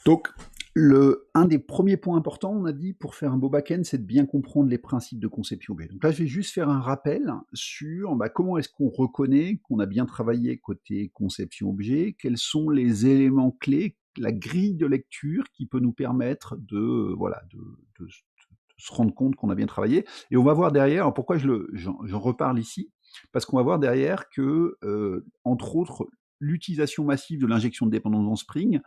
Donc, un des premiers points importants, on a dit, pour faire un beau back-end, c'est de bien comprendre les principes de conception objet. Donc là, je vais juste faire un rappel sur comment est-ce qu'on reconnaît qu'on a bien travaillé côté conception objet, quels sont les éléments clés, la grille de lecture qui peut nous permettre de se rendre compte qu'on a bien travaillé. Et on va voir derrière, alors pourquoi j'en reparle ici, parce qu'on va voir derrière que, entre autres, l'utilisation massive de l'injection de dépendance dans Spring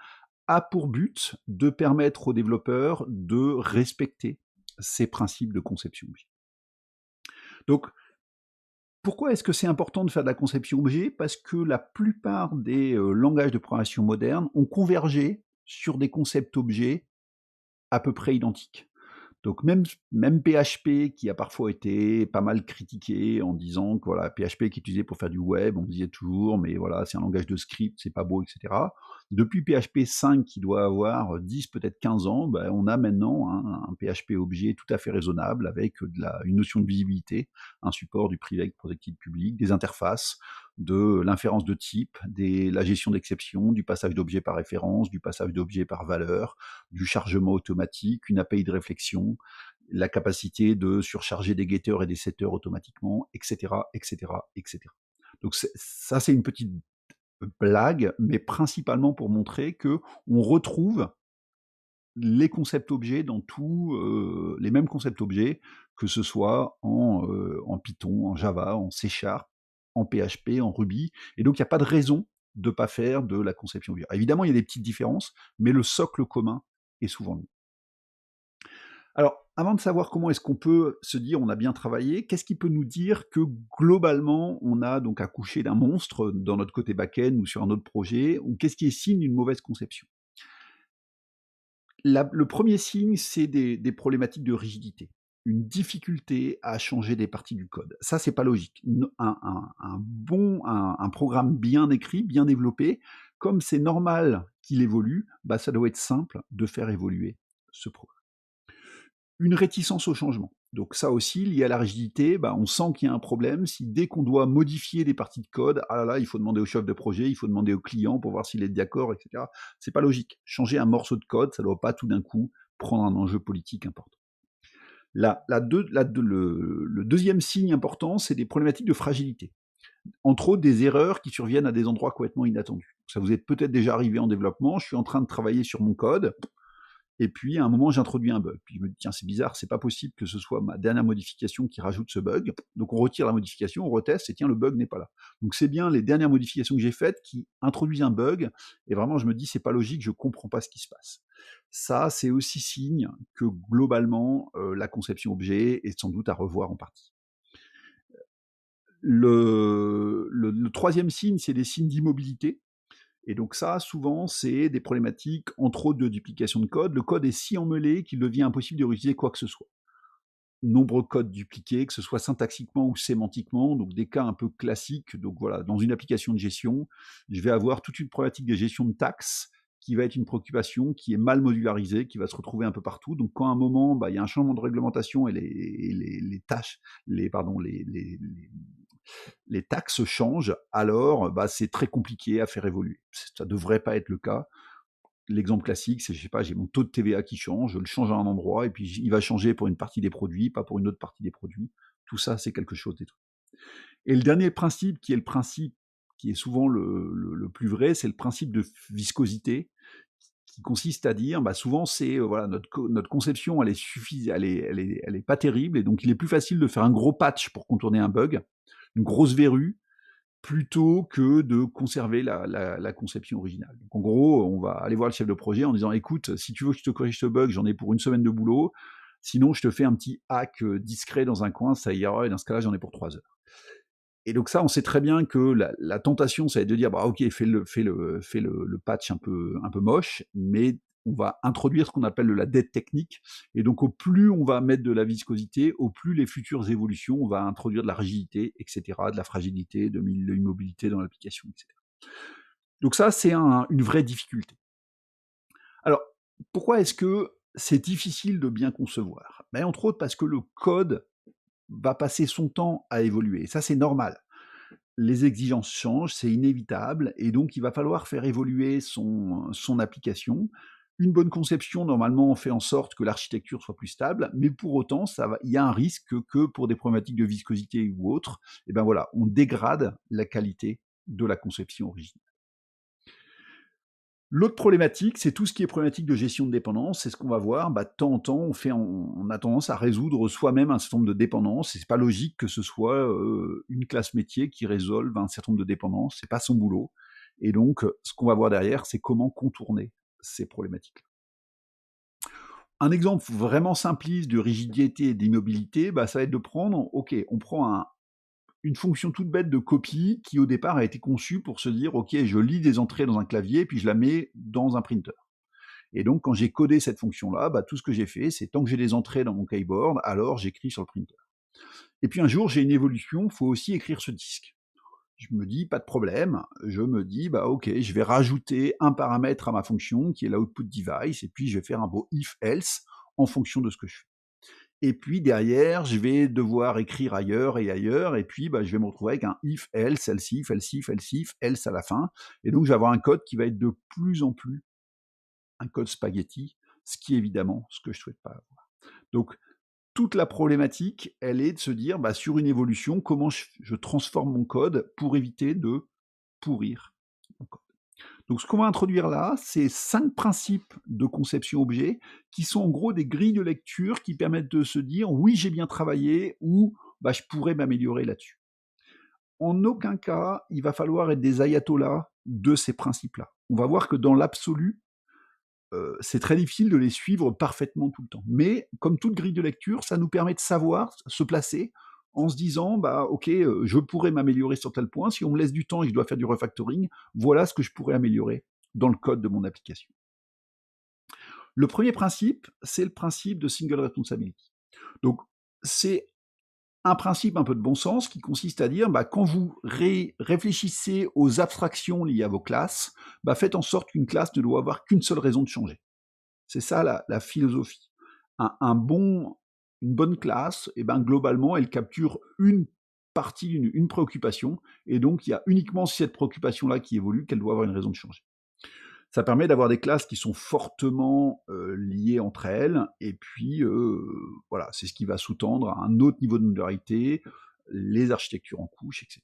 a pour but de permettre aux développeurs de respecter ces principes de conception objet. Donc, pourquoi est-ce que c'est important de faire de la conception objet? Parce que la plupart des langages de programmation modernes ont convergé sur des concepts objets à peu près identiques. Donc même PHP qui a parfois été pas mal critiqué en disant que voilà, PHP qui est utilisé pour faire du web, on disait toujours, mais voilà, c'est un langage de script, c'est pas beau, etc. Depuis PHP 5 qui doit avoir 10, peut-être 15 ans, ben, on a maintenant un PHP objet tout à fait raisonnable avec une notion de visibilité, un support du private protected public, des interfaces, de l'inférence de type, la gestion d'exception, du passage d'objet par référence, du passage d'objet par valeur, du chargement automatique, une API de réflexion, la capacité de surcharger des getters et des setters automatiquement, etc., etc., etc. Donc ça, c'est une petite blague, mais principalement pour montrer que on retrouve les concepts objets dans tous les mêmes concepts objets, que ce soit en Python, en Java, en C Sharp, en PHP, en Ruby, et donc il n'y a pas de raison de ne pas faire de la conception objet. Évidemment, il y a des petites différences, mais le socle commun est souvent le même. Alors, avant de savoir comment est-ce qu'on peut se dire on a bien travaillé, qu'est-ce qui peut nous dire que globalement on a donc accouché d'un monstre dans notre côté back-end ou sur un autre projet, ou qu'est-ce qui est signe d'une mauvaise conception? Le premier signe, c'est des problématiques de rigidité, une difficulté à changer des parties du code. Ça, c'est pas logique. Un programme bien écrit, bien développé, comme c'est normal qu'il évolue, bah, ça doit être simple de faire évoluer ce programme. Une réticence au changement. Donc ça aussi, lié à la rigidité, bah, on sent qu'il y a un problème si dès qu'on doit modifier des parties de code, ah là là, il faut demander au chef de projet, il faut demander au client pour voir s'il est d'accord, etc. C'est pas logique. Changer un morceau de code, ça ne doit pas tout d'un coup prendre un enjeu politique important. Le deuxième signe important, c'est des problématiques de fragilité. Entre autres, des erreurs qui surviennent à des endroits complètement inattendus. Ça vous est peut-être déjà arrivé en développement, je suis en train de travailler sur mon code, et puis, à un moment, j'introduis un bug. Puis je me dis, tiens, c'est bizarre, c'est pas possible que ce soit ma dernière modification qui rajoute ce bug. Donc on retire la modification, on reteste, et tiens, le bug n'est pas là. Donc c'est bien les dernières modifications que j'ai faites qui introduisent un bug, et vraiment, je me dis, c'est pas logique, je comprends pas ce qui se passe. Ça, c'est aussi signe que globalement, la conception objet est sans doute à revoir en partie. Le troisième signe, c'est des signes d'immobilité. Et donc ça, souvent, c'est des problématiques, entre autres, de duplication de code. Le code est si emmêlé qu'il devient impossible de réutiliser quoi que ce soit. Nombreux codes dupliqués, que ce soit syntaxiquement ou sémantiquement, donc des cas un peu classiques. Donc voilà, dans une application de gestion, je vais avoir toute une problématique de gestion de taxes qui va être une préoccupation qui est mal modularisée, qui va se retrouver un peu partout. Donc quand à un moment, bah, il y a un changement de réglementation et les tâches, les taxes changent, alors bah, c'est très compliqué à faire évoluer. Ça ne devrait pas être le cas. L'exemple classique, c'est, je sais pas, j'ai mon taux de TVA qui change, je le change à un endroit, et puis il va changer pour une partie des produits, pas pour une autre partie des produits. Tout ça, c'est quelque chose des trucs. Et le dernier principe, qui est le principe qui est souvent le plus vrai, c'est le principe de viscosité, qui consiste à dire, bah souvent c'est voilà notre conception, elle est pas terrible, et donc il est plus facile de faire un gros patch pour contourner un bug, une grosse verrue, plutôt que de conserver la conception originale. Donc en gros, on va aller voir le chef de projet en disant, écoute, si tu veux que je te corrige ce bug, j'en ai pour une semaine de boulot, sinon je te fais un petit hack discret dans un coin, ça ira, et dans ce cas-là, j'en ai pour 3 heures. Et donc ça, on sait très bien que la tentation, ça va être de dire, bah ok, fais le patch un peu moche, mais on va introduire ce qu'on appelle la dette technique. Et donc au plus on va mettre de la viscosité, au plus les futures évolutions, on va introduire de la rigidité, etc., de la fragilité, de l'immobilité dans l'application, etc. Donc ça, c'est une vraie difficulté. Alors, pourquoi est-ce que c'est difficile de bien concevoir? Ben, entre autres parce que le code va passer son temps à évoluer. Et ça, c'est normal. Les exigences changent, c'est inévitable, et donc il va falloir faire évoluer son application. Une bonne conception, normalement, fait en sorte que l'architecture soit plus stable, mais pour autant, il y a un risque que pour des problématiques de viscosité ou autres, eh ben voilà, on dégrade la qualité de la conception originale. L'autre problématique, c'est tout ce qui est problématique de gestion de dépendance. C'est ce qu'on va voir. Bah, de temps en temps, on a tendance à résoudre soi-même un certain nombre de dépendances. Et c'est pas logique que ce soit une classe métier qui résolve un certain nombre de dépendances. C'est pas son boulot. Et donc, ce qu'on va voir derrière, c'est comment contourner ces problématiques. Un exemple vraiment simpliste de rigidité et d'immobilité, bah, ça va être de prendre, ok, on prend une fonction toute bête de copie qui au départ a été conçue pour se dire, ok, je lis des entrées dans un clavier, puis je la mets dans un printer. Et donc, quand j'ai codé cette fonction-là, bah, tout ce que j'ai fait, c'est tant que j'ai des entrées dans mon keyboard, alors j'écris sur le printer. Et puis un jour, j'ai une évolution, il faut aussi écrire ce disque. Je me dis, pas de problème, je me dis, bah ok, je vais rajouter un paramètre à ma fonction qui est l'output device, et puis je vais faire un beau if-else en fonction de ce que je fais. Et puis derrière, je vais devoir écrire ailleurs et ailleurs, et puis bah, je vais me retrouver avec un if, else, else if, else if, else if, else à la fin. Et donc, je vais avoir un code qui va être de plus en plus un code spaghetti, ce qui est évidemment ce que je ne souhaite pas avoir. Donc, toute la problématique, elle est de se dire, bah, sur une évolution, comment je transforme mon code pour éviter de pourrir mon code. Donc, ce qu'on va introduire là, c'est 5 principes de conception objet qui sont en gros des grilles de lecture qui permettent de se dire oui, j'ai bien travaillé ou bah, je pourrais m'améliorer là-dessus. En aucun cas, il va falloir être des ayatollahs de ces principes-là. On va voir que dans l'absolu, c'est très difficile de les suivre parfaitement tout le temps. Mais comme toute grille de lecture, ça nous permet de savoir se placer en se disant, bah ok, je pourrais m'améliorer sur tel point. Si on me laisse du temps et que je dois faire du refactoring, voilà ce que je pourrais améliorer dans le code de mon application. Le premier principe, c'est le principe de single responsibility. Donc, c'est un principe un peu de bon sens qui consiste à dire, bah, quand vous réfléchissez aux abstractions liées à vos classes, bah, faites en sorte qu'une classe ne doit avoir qu'une seule raison de changer. C'est ça la philosophie. Une bonne classe, eh ben, globalement, elle capture une partie, une préoccupation, et donc il y a uniquement cette préoccupation-là qui évolue qu'elle doit avoir une raison de changer. Ça permet d'avoir des classes qui sont fortement liées entre elles, et puis voilà, c'est ce qui va sous-tendre à un autre niveau de modularité, les architectures en couches, etc.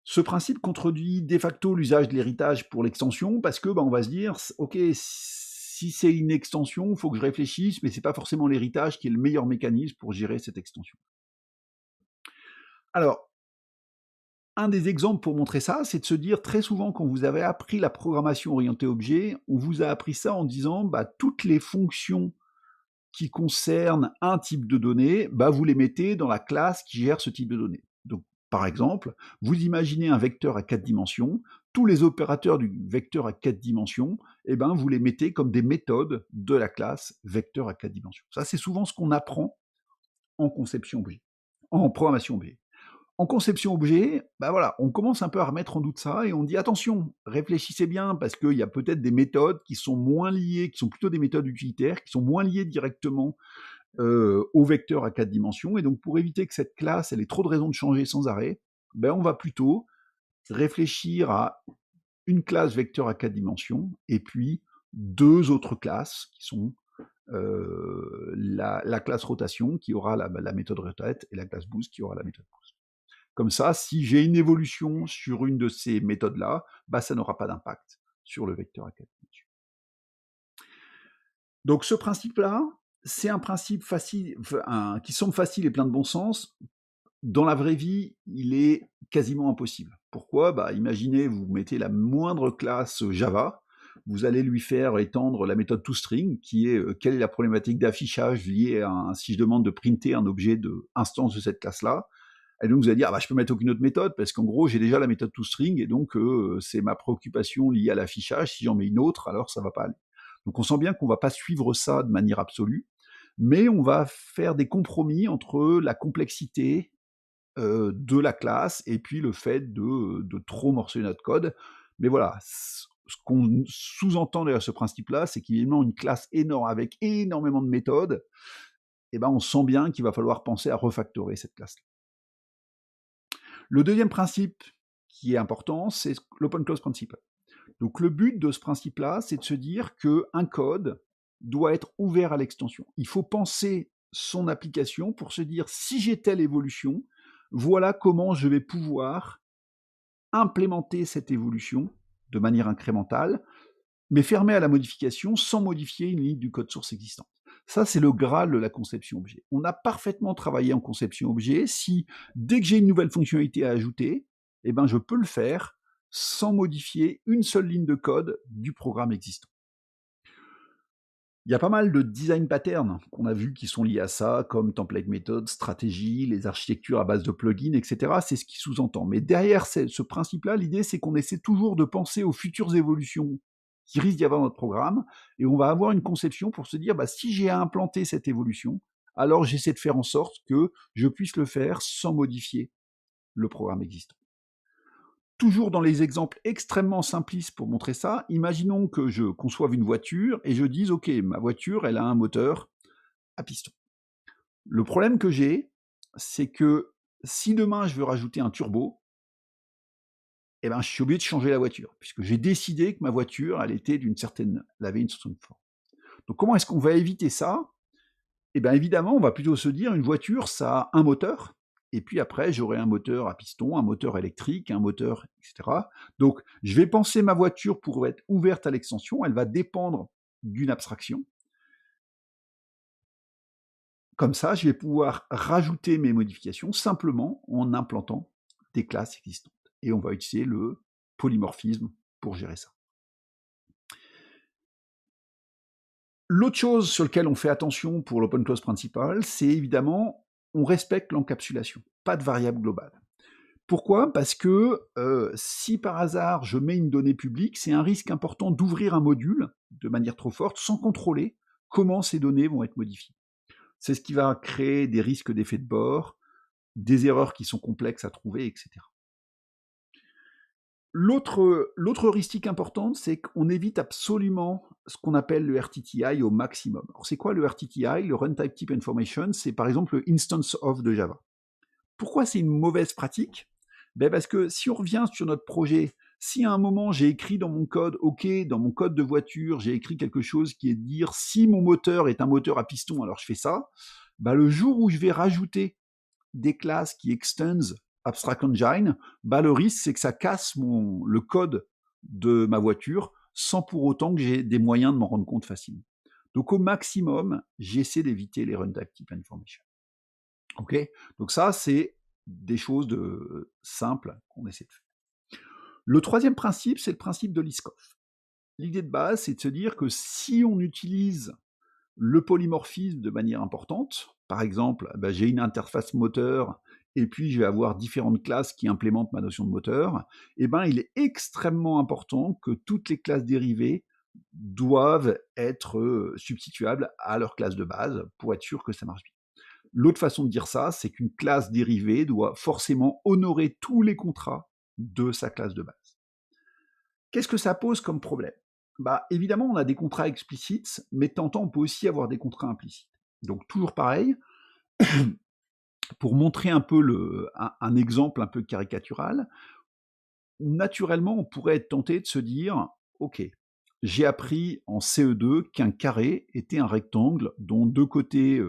Ce principe contredit de facto l'usage de l'héritage pour l'extension, parce que on va se dire, ok, si c'est une extension, il faut que je réfléchisse, mais c'est pas forcément l'héritage qui est le meilleur mécanisme pour gérer cette extension. Alors, un des exemples pour montrer ça, c'est de se dire très souvent quand vous avez appris la programmation orientée objet, on vous a appris ça en disant bah, toutes les fonctions qui concernent un type de données, bah, vous les mettez dans la classe qui gère ce type de données. Donc, par exemple, vous imaginez un vecteur à 4 dimensions, tous les opérateurs du vecteur à 4 dimensions, eh ben, vous les mettez comme des méthodes de la classe vecteur à 4 dimensions. Ça, c'est souvent ce qu'on apprend en conception objet, en programmation objet. En conception objet, bah voilà, on commence un peu à remettre en doute ça et on dit attention, réfléchissez bien parce qu'il y a peut-être des méthodes qui sont moins liées, qui sont plutôt des méthodes utilitaires, qui sont moins liées directement au vecteur à 4 dimensions. Et donc pour éviter que cette classe elle ait trop de raisons de changer sans arrêt, ben on va plutôt réfléchir à une classe vecteur à 4 dimensions et puis deux autres classes qui sont la classe rotation qui aura la méthode rotate et la classe boost qui aura la méthode boost. Comme ça, si j'ai une évolution sur une de ces méthodes-là, bah, ça n'aura pas d'impact sur le vecteur à 4 dimensions. Donc ce principe-là, c'est un principe facile, qui semble facile et plein de bon sens. Dans la vraie vie, il est quasiment impossible. Pourquoi bah, imaginez, vous mettez la moindre classe Java, vous allez lui faire étendre la méthode toString, qui est quelle est la problématique d'affichage liée à si je demande de printer un objet de instance de cette classe-là. Et donc vous allez dire, ah bah, je peux mettre aucune autre méthode, parce qu'en gros, j'ai déjà la méthode toString, et donc c'est ma préoccupation liée à l'affichage. Si j'en mets une autre, alors ça va pas aller. Donc on sent bien qu'on va pas suivre ça de manière absolue, mais on va faire des compromis entre la complexité de la classe et puis le fait de trop morceler notre code. Mais voilà, ce qu'on sous-entend derrière ce principe-là, c'est qu'évidemment une classe énorme avec énormément de méthodes, et ben on sent bien qu'il va falloir penser à refactorer cette classe-là. Le deuxième principe qui est important, c'est l'open close principle. Donc le but de ce principe-là, c'est de se dire qu'un code doit être ouvert à l'extension. Il faut penser son application pour se dire, si j'ai telle évolution, voilà comment je vais pouvoir implémenter cette évolution de manière incrémentale, mais fermée à la modification sans modifier une ligne du code source existante. Ça, c'est le Graal de la conception objet. On a parfaitement travaillé en conception objet si, dès que j'ai une nouvelle fonctionnalité à ajouter, eh ben, je peux le faire sans modifier une seule ligne de code du programme existant. Il y a pas mal de design patterns qu'on a vus qui sont liés à ça, comme template method, stratégie, les architectures à base de plugins, etc. C'est ce qui sous-entend. Mais derrière ce principe-là, l'idée, c'est qu'on essaie toujours de penser aux futures évolutions qui risquent d'y avoir dans notre programme, et on va avoir une conception pour se dire, bah, si j'ai à implanter cette évolution, alors j'essaie de faire en sorte que je puisse le faire sans modifier le programme existant. Toujours dans les exemples extrêmement simplistes pour montrer ça, imaginons que je conçoive une voiture et je dise, OK, ma voiture, elle a un moteur à piston. Le problème que j'ai, c'est que si demain je veux rajouter un turbo, eh ben, je suis obligé de changer la voiture, puisque j'ai décidé que ma voiture, elle avait une certaine forme. Donc comment est-ce qu'on va éviter ça? Eh bien évidemment, on va plutôt se dire, une voiture, ça a un moteur, et puis après, j'aurai un moteur à piston, un moteur électrique, un moteur, etc. Donc, je vais penser ma voiture pour être ouverte à l'extension, elle va dépendre d'une abstraction. Comme ça, je vais pouvoir rajouter mes modifications simplement en implantant des classes existantes. Et on va utiliser le polymorphisme pour gérer ça. L'autre chose sur laquelle on fait attention pour l'open clause principal, c'est évidemment, on respecte l'encapsulation, pas de variable globale. Pourquoi? Parce que si par hasard je mets une donnée publique, c'est un risque important d'ouvrir un module de manière trop forte sans contrôler comment ces données vont être modifiées. C'est ce qui va créer des risques d'effet de bord, des erreurs qui sont complexes à trouver, etc. L'autre heuristique importante, c'est qu'on évite absolument ce qu'on appelle le RTTI au maximum. Alors c'est quoi le RTTI? Le Runtime Type Information, c'est par exemple le instance of de Java. Pourquoi c'est une mauvaise pratique? Parce que si on revient sur notre projet, si à un moment j'ai écrit dans mon code, OK, dans mon code de voiture, j'ai écrit quelque chose qui est de dire si mon moteur est un moteur à piston, alors je fais ça, le jour où je vais rajouter des classes qui extends Abstract Engine, le risque c'est que ça casse le code de ma voiture sans pour autant que j'ai des moyens de m'en rendre compte facilement. Donc au maximum, j'essaie d'éviter les runtime type information. Ok? Donc ça, c'est des choses simples qu'on essaie de faire. Le troisième principe, c'est le principe de Liskov. L'idée de base, c'est de se dire que si on utilise le polymorphisme de manière importante, par exemple, j'ai une interface moteur et puis je vais avoir différentes classes qui implémentent ma notion de moteur, il est extrêmement important que toutes les classes dérivées doivent être substituables à leur classe de base pour être sûr que ça marche bien. L'autre façon de dire ça, c'est qu'une classe dérivée doit forcément honorer tous les contrats de sa classe de base. Qu'est-ce que ça pose comme problème? Évidemment, on a des contrats explicites, mais de temps en temps, on peut aussi avoir des contrats implicites. Donc, toujours pareil, pour montrer un peu un exemple un peu caricatural, naturellement, on pourrait être tenté de se dire, OK, j'ai appris en CE2 qu'un carré était un rectangle dont deux côtés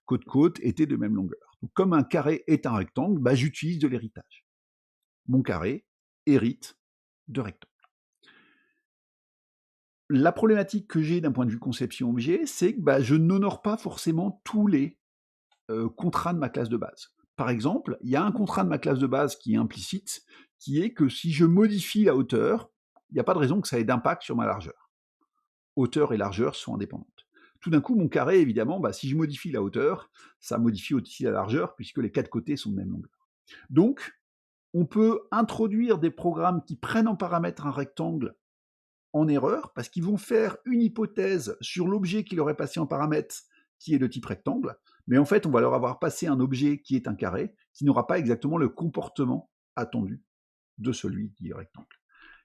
côte-côte étaient de même longueur. Donc, comme un carré est un rectangle, j'utilise de l'héritage. Mon carré hérite de rectangle. La problématique que j'ai d'un point de vue conception objet, c'est que je n'honore pas forcément tous les contrats de ma classe de base. Par exemple, il y a un contrat de ma classe de base qui est implicite, qui est que si je modifie la hauteur, il n'y a pas de raison que ça ait d'impact sur ma largeur. Hauteur et largeur sont indépendantes. Tout d'un coup, mon carré, évidemment, si je modifie la hauteur, ça modifie aussi la largeur, puisque les quatre côtés sont de même longueur. Donc, on peut introduire des programmes qui prennent en paramètre un rectangle en erreur, parce qu'ils vont faire une hypothèse sur l'objet qui leur est passé en paramètre, qui est de type rectangle, mais en fait, on va leur avoir passé un objet qui est un carré, qui n'aura pas exactement le comportement attendu de celui qui est rectangle.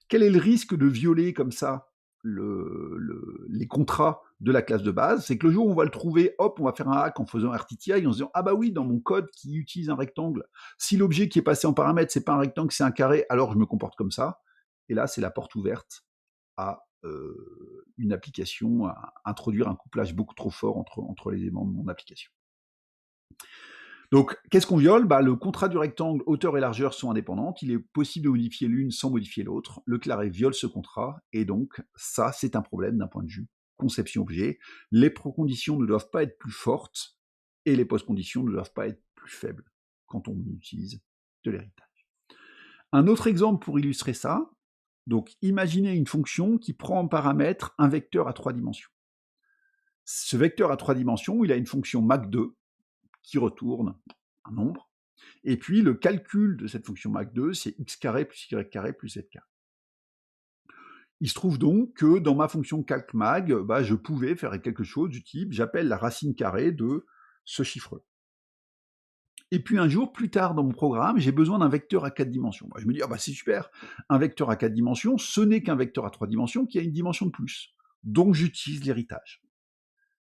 Quel est le risque de violer comme ça les contrats de la classe de base? C'est que le jour où on va le trouver, hop, on va faire un hack en faisant RTTI, en se disant, oui, dans mon code qui utilise un rectangle, si l'objet qui est passé en paramètre, c'est pas un rectangle, c'est un carré, alors je me comporte comme ça. Et là, c'est la porte ouverte à une application, à introduire un couplage beaucoup trop fort entre les éléments de mon application. Donc, qu'est-ce qu'on viole? Le contrat du rectangle, hauteur et largeur sont indépendantes. Il est possible de modifier l'une sans modifier l'autre. Le Claret viole ce contrat, et donc, ça, c'est un problème d'un point de vue conception objet. Les préconditions ne doivent pas être plus fortes, et les post-conditions ne doivent pas être plus faibles quand on utilise de l'héritage. Un autre exemple pour illustrer ça, donc imaginez une fonction qui prend en paramètre un vecteur à 3 dimensions. Ce vecteur à 3 dimensions, il a une fonction Mach2 qui retourne un nombre, et puis le calcul de cette fonction Mach2, c'est x carré plus y carré plus z carré. Il se trouve donc que dans ma fonction calcmag, je pouvais faire quelque chose du type, j'appelle la racine carrée de ce chiffre-là. Et puis un jour, plus tard dans mon programme, j'ai besoin d'un vecteur à 4 dimensions. Je me dis, c'est super, un vecteur à 4 dimensions, ce n'est qu'un vecteur à 3 dimensions qui a une dimension de plus. Donc j'utilise l'héritage.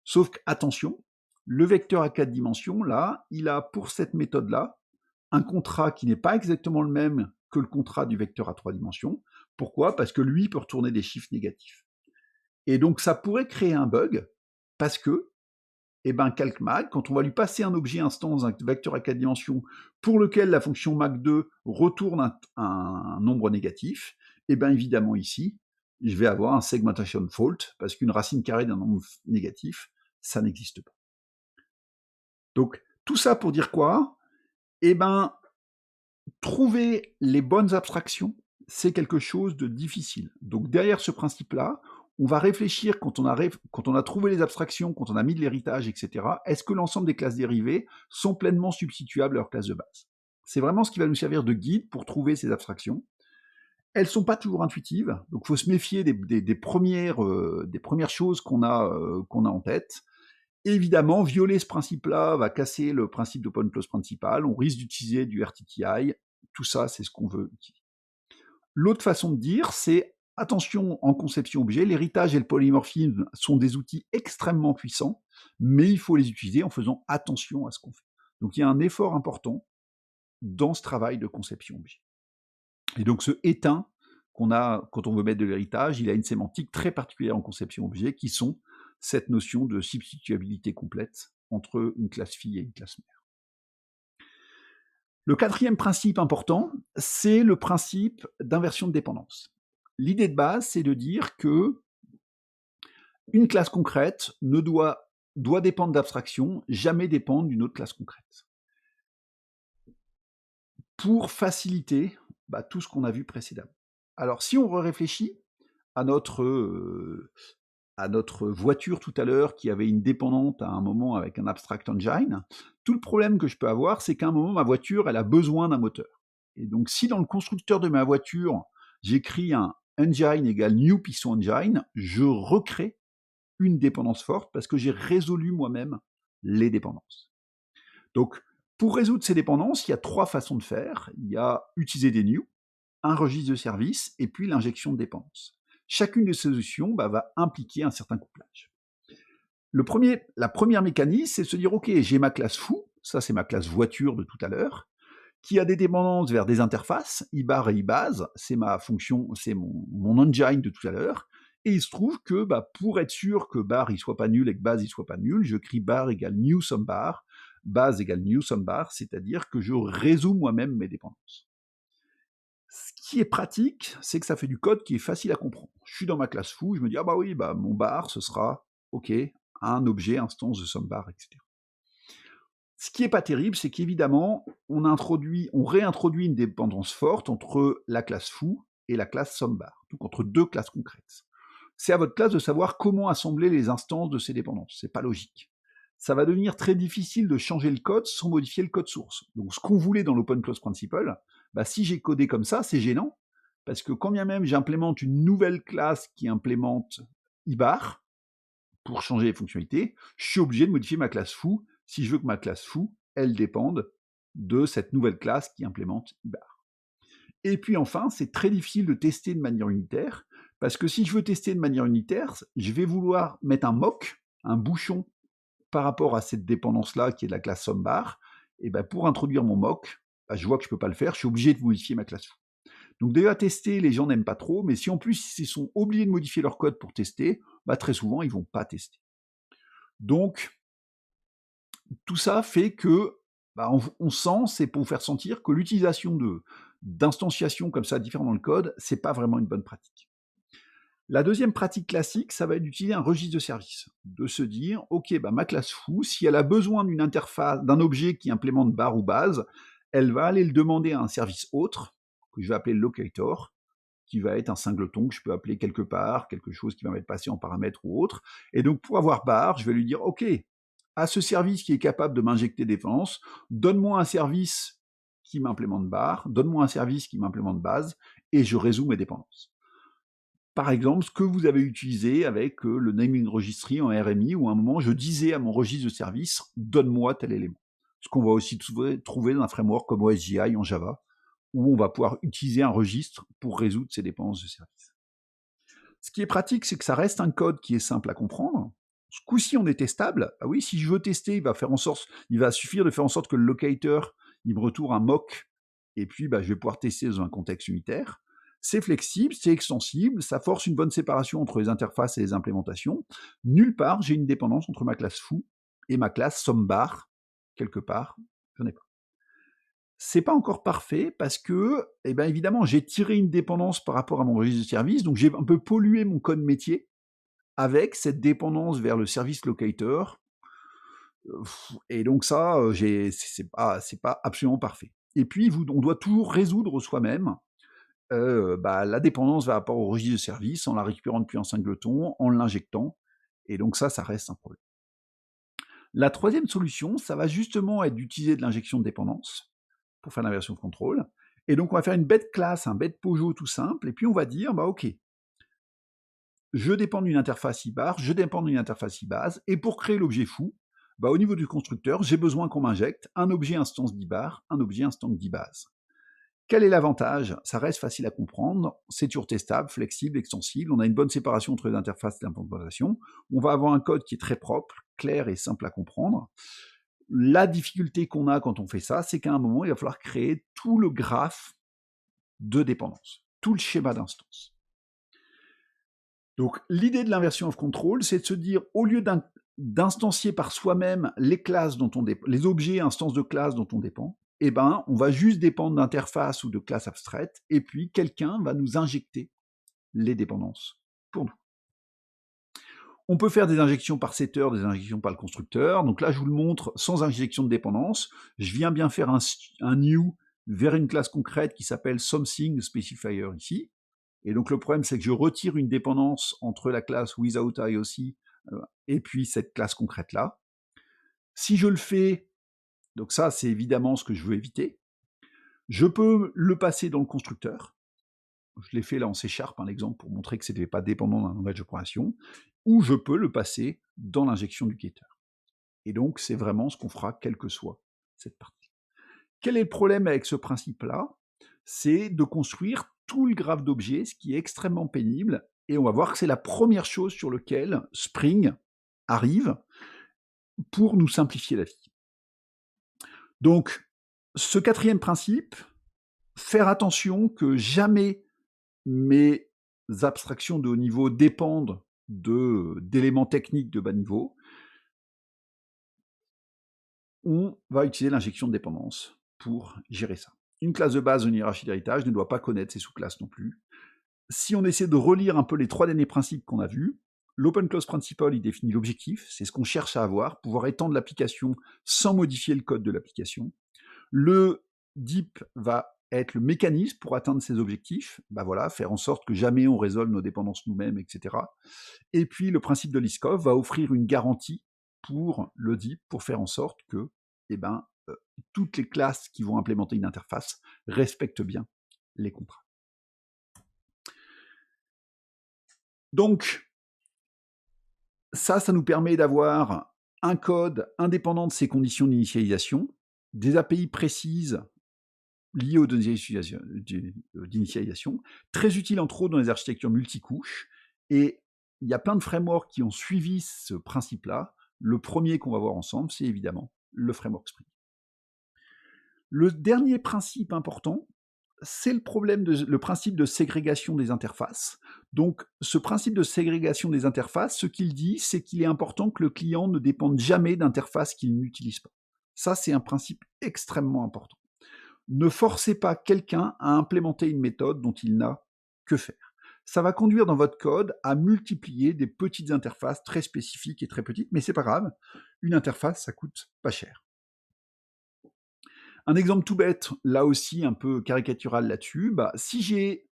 Sauf que, attention, le vecteur à 4 dimensions, là, il a pour cette méthode-là un contrat qui n'est pas exactement le même que le contrat du vecteur à 3 dimensions. Pourquoi? Parce que lui peut retourner des chiffres négatifs. Et donc ça pourrait créer un bug, parce que calcmag, quand on va lui passer un objet instance, un vecteur à 4 dimensions, pour lequel la fonction Mach2 retourne un nombre négatif, évidemment ici, je vais avoir un segmentation fault, parce qu'une racine carrée d'un nombre négatif, ça n'existe pas. Donc, tout ça pour dire quoi? Trouver les bonnes abstractions, c'est quelque chose de difficile. Donc, derrière ce principe-là, on va réfléchir quand on a trouvé les abstractions, quand on a mis de l'héritage, etc. Est-ce que l'ensemble des classes dérivées sont pleinement substituables à leur classe de base? C'est vraiment ce qui va nous servir de guide pour trouver ces abstractions. Elles ne sont pas toujours intuitives, donc il faut se méfier des premières choses qu'on a en tête. Évidemment, violer ce principe-là va casser le principe d'open close principal, on risque d'utiliser du RTTI, tout ça, c'est ce qu'on veut utiliser. L'autre façon de dire, c'est attention en conception objet, l'héritage et le polymorphisme sont des outils extrêmement puissants, mais il faut les utiliser en faisant attention à ce qu'on fait. Donc il y a un effort important dans ce travail de conception objet. Et donc ce éteint qu'on a quand on veut mettre de l'héritage, il a une sémantique très particulière en conception objet, qui sont cette notion de substituabilité complète entre une classe fille et une classe mère. Le quatrième principe important, c'est le principe d'inversion de dépendance. L'idée de base, c'est de dire que une classe concrète doit dépendre d'abstraction, jamais dépendre d'une autre classe concrète. Pour faciliter tout ce qu'on a vu précédemment. Alors, si on réfléchit à notre voiture tout à l'heure qui avait une dépendante à un moment avec un abstract engine, tout le problème que je peux avoir, c'est qu'à un moment, ma voiture, elle a besoin d'un moteur. Et donc, si dans le constructeur de ma voiture, j'écris un engine égale new piston engine, je recrée une dépendance forte parce que j'ai résolu moi-même les dépendances. Donc, pour résoudre ces dépendances, il y a 3 façons de faire. Il y a utiliser des new, un registre de service, et puis l'injection de dépendances. Chacune de ces solutions va impliquer un certain couplage. La première mécanique, c'est de se dire, ok, j'ai ma classe foo, ça c'est ma classe voiture de tout à l'heure, qui a des dépendances vers des interfaces, ibar et ibase, c'est ma fonction, c'est mon engine de tout à l'heure, et il se trouve que pour être sûr que bar il soit pas nul et que base il soit pas nul, je crie bar égale new sum bar, base égale new sum bar, c'est-à-dire que je résous moi-même mes dépendances. Ce qui est pratique, c'est que ça fait du code qui est facile à comprendre. Je suis dans ma classe foo, je me dis, mon bar, ce sera, ok, un objet, instance de SumBar, etc. Ce qui n'est pas terrible, c'est qu'évidemment, on réintroduit une dépendance forte entre la classe foo et la classe SumBar, donc entre 2 classes concrètes. C'est à votre classe de savoir comment assembler les instances de ces dépendances, c'est pas logique. Ça va devenir très difficile de changer le code sans modifier le code source. Donc ce qu'on voulait dans l'Open Close Principle, si j'ai codé comme ça, c'est gênant, parce que quand bien même j'implémente une nouvelle classe qui implémente ibar, pour changer les fonctionnalités, je suis obligé de modifier ma classe foo si je veux que ma classe foo, elle dépende de cette nouvelle classe qui implémente ibar. Et puis enfin, c'est très difficile de tester de manière unitaire, parce que si je veux tester de manière unitaire, je vais vouloir mettre un mock, un bouchon, par rapport à cette dépendance-là qui est de la classe SumBar, et pour introduire mon mock, je vois que je ne peux pas le faire, je suis obligé de modifier ma classe foo. Donc déjà tester, les gens n'aiment pas trop, mais si en plus ils sont obligés de modifier leur code pour tester, bah, très souvent ils vont pas tester. Donc tout ça fait que bah, on sent, c'est pour faire sentir que l'utilisation d'instanciations comme ça différentes dans le code, c'est pas vraiment une bonne pratique. La deuxième pratique classique, ça va être d'utiliser un registre de service, de se dire, ok, bah, ma classe foo, si elle a besoin d'une interface, d'un objet qui implémente bar ou base, elle va aller le demander à un service autre, que je vais appeler locator, qui va être un singleton que je peux appeler quelque part, quelque chose qui va m'être passé en paramètre ou autre. Et donc pour avoir bar, je vais lui dire, ok, à ce service qui est capable de m'injecter des dépendances, donne-moi un service qui m'implémente bar, donne-moi un service qui m'implémente base, et je résous mes dépendances. Par exemple, ce que vous avez utilisé avec le naming registry en RMI, où à un moment, je disais à mon registre de service, donne-moi tel élément. Ce qu'on va aussi trouver dans un framework comme OSGI en Java, où on va pouvoir utiliser un registre pour résoudre ces dépendances de service. Ce qui est pratique, c'est que ça reste un code qui est simple à comprendre. Ce coup-ci, on est testable. Ah oui, si je veux tester, il va suffire de faire en sorte que le locator, il me retourne un mock, et puis je vais pouvoir tester dans un contexte unitaire. C'est flexible, c'est extensible, ça force une bonne séparation entre les interfaces et les implémentations. Nulle part, j'ai une dépendance entre ma classe foo et ma classe somebar. Quelque part, j'en ai pas. C'est pas encore parfait parce que, évidemment, j'ai tiré une dépendance par rapport à mon registre de service, donc j'ai un peu pollué mon code métier avec cette dépendance vers le service locator. Et donc ça, c'est pas absolument parfait. Et puis, on doit toujours résoudre soi-même la dépendance par rapport au registre de service en la récupérant depuis un singleton, en l'injectant. Et donc ça reste un problème. La troisième solution, ça va justement être d'utiliser de l'injection de dépendance pour faire l'inversion de contrôle. Et donc, on va faire une bête classe, un bête Pojo tout simple, et puis on va dire, ok, je dépends d'une interface ibar, je dépends d'une interface ibase, et pour créer l'objet foo, au niveau du constructeur, j'ai besoin qu'on m'injecte un objet instance d'ibar, un objet instance d'ibase. Quel est l'avantage? Ça reste facile à comprendre, c'est toujours testable, flexible, extensible, on a une bonne séparation entre les interfaces et l'implémentation, on va avoir un code qui est très propre, clair et simple à comprendre. La difficulté qu'on a quand on fait ça, c'est qu'à un moment, il va falloir créer tout le graphe de dépendance, tout le schéma d'instance. Donc l'idée de l'inversion of control, c'est de se dire, au lieu d'instancier par soi-même les classes dont on dépend, les objets instances de classes dont on dépend, on va juste dépendre d'interfaces ou de classes abstraites, et puis quelqu'un va nous injecter les dépendances pour nous. On peut faire des injections par setter, des injections par le constructeur. Donc là, je vous le montre sans injection de dépendance. Je viens bien faire un new vers une classe concrète qui s'appelle something specifier ici. Et donc le problème, c'est que je retire une dépendance entre la classe without IOC et puis cette classe concrète-là. Si je le fais, donc ça, c'est évidemment ce que je veux éviter, je peux le passer dans le constructeur. Je l'ai fait là en C# un exemple pour montrer que ce n'était pas dépendant d'un langage d'opération, ou je peux le passer dans l'injection du getter. Et donc, c'est vraiment ce qu'on fera quelle que soit cette partie. Quel est le problème avec ce principe-là? C'est de construire tout le graphe d'objets, ce qui est extrêmement pénible, et on va voir que c'est la première chose sur laquelle Spring arrive pour nous simplifier la vie. Donc, ce quatrième principe, faire attention que jamais mes abstractions de haut niveau dépendent d'éléments techniques de bas niveau. On va utiliser l'injection de dépendance pour gérer ça. Une classe de base d'une hiérarchie d'héritage ne doit pas connaître ses sous-classes non plus. Si on essaie de relire un peu les trois derniers principes qu'on a vus, l'Open Close Principle, il définit l'objectif, c'est ce qu'on cherche à avoir, pouvoir étendre l'application sans modifier le code de l'application. Le DEEP va être le mécanisme pour atteindre ces objectifs, faire en sorte que jamais on résolve nos dépendances nous-mêmes, etc. Et puis le principe de Liskov va offrir une garantie pour le DEEP pour faire en sorte que toutes les classes qui vont implémenter une interface respectent bien les contrats. Donc, ça nous permet d'avoir un code indépendant de ses conditions d'initialisation, des API précises liées aux données d'initialisation, très utile entre autres dans les architectures multicouches, et il y a plein de frameworks qui ont suivi ce principe-là. Le premier qu'on va voir ensemble, c'est évidemment le framework Spring. Le dernier principe important, c'est le principe de ségrégation des interfaces. Donc, ce principe de ségrégation des interfaces, ce qu'il dit, c'est qu'il est important que le client ne dépende jamais d'interfaces qu'il n'utilise pas. Ça, c'est un principe extrêmement important. Ne forcez pas quelqu'un à implémenter une méthode dont il n'a que faire. Ça va conduire dans votre code à multiplier des petites interfaces très spécifiques et très petites, mais c'est pas grave. Une interface, ça coûte pas cher. Un exemple tout bête, là aussi un peu caricatural là-dessus, si j'ai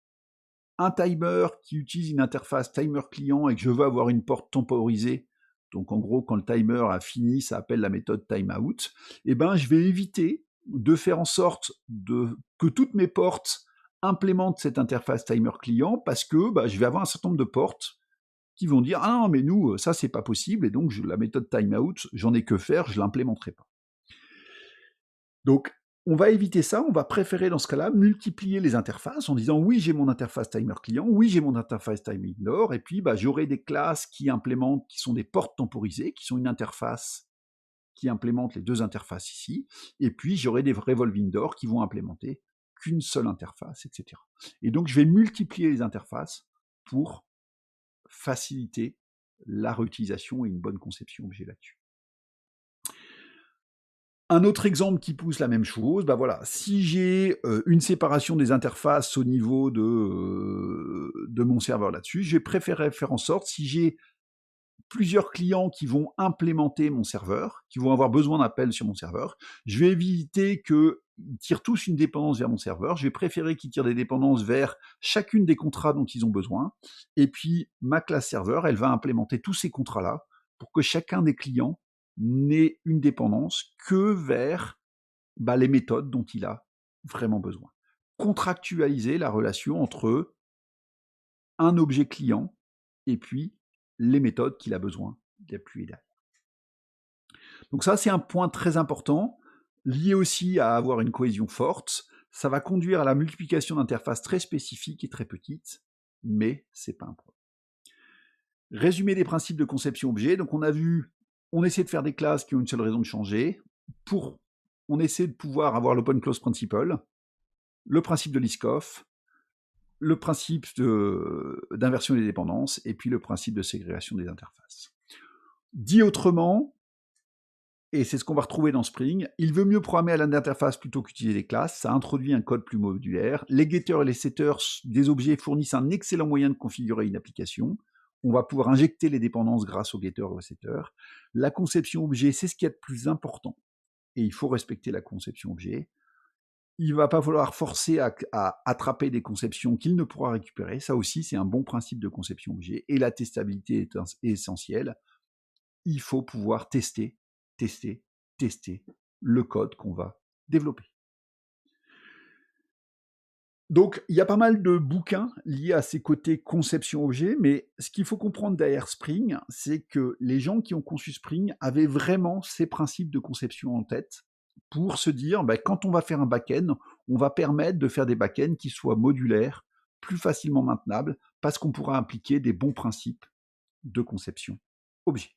un timer qui utilise une interface timer client et que je veux avoir une porte temporisée, donc en gros quand le timer a fini, ça appelle la méthode timeout, je vais éviter de faire en sorte que toutes mes portes implémentent cette interface timer client parce que je vais avoir un certain nombre de portes qui vont dire ah non mais nous ça c'est pas possible et donc la méthode timeout j'en ai que faire, je l'implémenterai pas. Donc, on va éviter ça, on va préférer dans ce cas-là multiplier les interfaces en disant oui, j'ai mon interface timer client, oui, j'ai mon interface time ignore, et puis j'aurai des classes qui sont des portes temporisées, qui sont une interface qui implémente les deux interfaces ici, et puis j'aurai des revolving doors qui vont implémenter qu'une seule interface, etc. Et donc, je vais multiplier les interfaces pour faciliter la réutilisation et une bonne conception objet là-dessus. Un autre exemple qui pousse la même chose, si j'ai une séparation des interfaces au niveau de mon serveur là-dessus, je vais préférer faire en sorte, si j'ai plusieurs clients qui vont implémenter mon serveur, qui vont avoir besoin d'appels sur mon serveur, je vais éviter qu'ils tirent tous une dépendance vers mon serveur, je vais préférer qu'ils tirent des dépendances vers chacune des contrats dont ils ont besoin, et puis ma classe serveur, elle va implémenter tous ces contrats-là pour que chacun des clients n'ait une dépendance que vers les méthodes dont il a vraiment besoin. Contractualiser la relation entre un objet client et puis les méthodes qu'il a besoin d'appuyer derrière. Donc ça, c'est un point très important, lié aussi à avoir une cohésion forte. Ça va conduire à la multiplication d'interfaces très spécifiques et très petites, mais c'est pas un problème. Résumé des principes de conception objet. Donc on a vu, on essaie de faire des classes qui ont une seule raison de changer. On essaie de pouvoir avoir l'open close principle, le principe de Liskov, le principe d'inversion des dépendances, et puis le principe de ségrégation des interfaces. Dit autrement, et c'est ce qu'on va retrouver dans Spring, il veut mieux programmer à l'interface plutôt qu'utiliser les classes, ça introduit un code plus modulaire. Les getters et les setters des objets fournissent un excellent moyen de configurer une application. On va pouvoir injecter les dépendances grâce aux getters et aux setters. La conception objet, c'est ce qu'il y a de plus important, et il faut respecter la conception objet. Il ne va pas falloir forcer à attraper des conceptions qu'il ne pourra récupérer. Ça aussi, c'est un bon principe de conception objet. Et la testabilité est essentielle. Il faut pouvoir tester le code qu'on va développer. Donc, il y a pas mal de bouquins liés à ces côtés conception objet, mais ce qu'il faut comprendre derrière Spring, c'est que les gens qui ont conçu Spring avaient vraiment ces principes de conception en tête pour se dire, quand on va faire un back-end, on va permettre de faire des back-ends qui soient modulaires, plus facilement maintenables, parce qu'on pourra appliquer des bons principes de conception objet.